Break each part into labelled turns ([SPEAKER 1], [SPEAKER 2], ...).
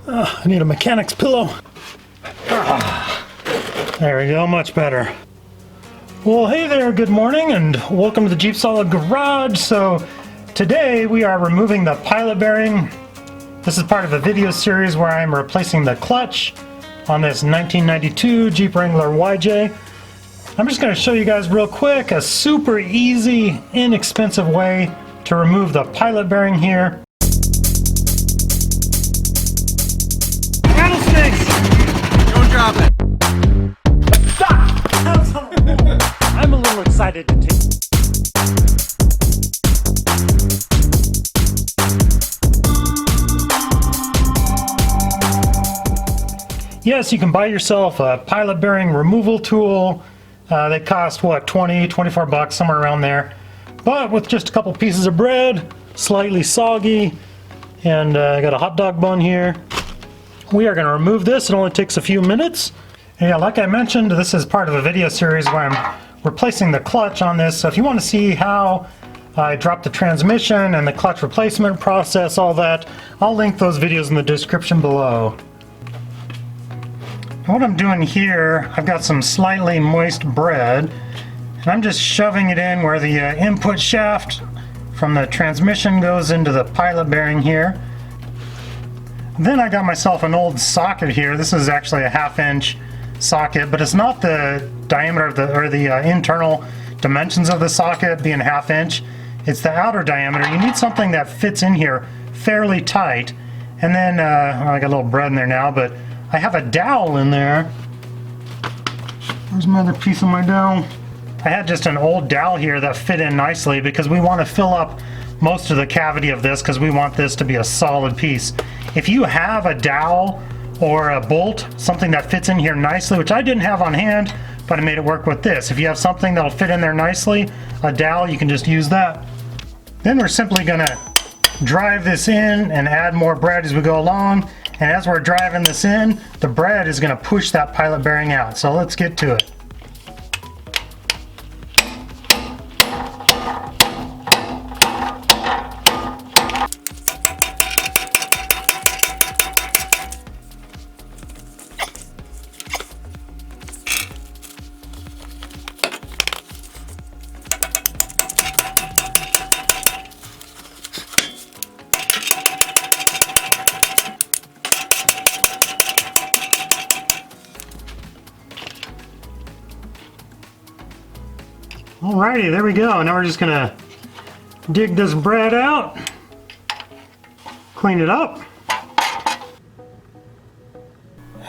[SPEAKER 1] I need a mechanic's pillow. There we go, much better. Well, hey there, good morning, and welcome to the JeepSolid garage. So today we are removing the pilot bearing. This is part of a video series where I'm replacing the clutch on this 1992 Jeep Wrangler YJ. I'm just going to show you guys real quick a super easy, inexpensive way to remove the pilot bearing here. Rattlesnakes!
[SPEAKER 2] Don't drop it!
[SPEAKER 1] Stop! I'm a little excited to take. Yes, you can buy yourself a pilot bearing removal tool. They cost what, 20, 24 bucks, somewhere around there. But with just a couple pieces of bread, slightly soggy, and I got a hot dog bun here. We are going to remove this. It only takes a few minutes. And yeah, like I mentioned, this is part of a video series where I'm replacing the clutch on this. So if you want to see how I dropped the transmission and the clutch replacement process, all that, I'll link those videos in the description below. What I'm doing here, I've got some slightly moist bread, and I'm just shoving it in where the input shaft from the transmission goes into the pilot bearing here. Then I got myself an old socket here. This is actually a 1/2 inch socket, but it's not the diameter of the internal dimensions of the socket being 1/2 inch. It's the outer diameter. You need something that fits in here fairly tight. And then I got a little bread in there now, but I have a dowel in there. There's another piece of my dowel. I had just an old dowel here that fit in nicely because we want to fill up most of the cavity of this because we want this to be a solid piece. If you have a dowel or a bolt, something that fits in here nicely, which I didn't have on hand, but I made it work with this. If you have something that'll fit in there nicely, a dowel, you can just use that. Then we're simply gonna drive this in and add more bread as we go along. And as we're driving this in, the bread is going to push that pilot bearing out. So let's get to it. Alrighty, there we go. Now we're just gonna dig this bread out, clean it up.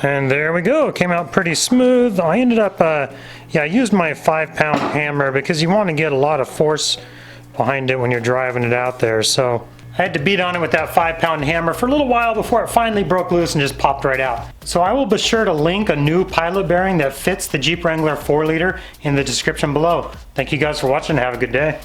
[SPEAKER 1] And there we go. It came out pretty smooth. I ended up, I used my 5-pound hammer because you want to get a lot of force behind it when you're driving it out there. So I had to beat on it with that 5-pound hammer for a little while before it finally broke loose and just popped right out. So I will be sure to link a new pilot bearing that fits the Jeep Wrangler 4-liter in the description below. Thank you guys for watching. Have a good day.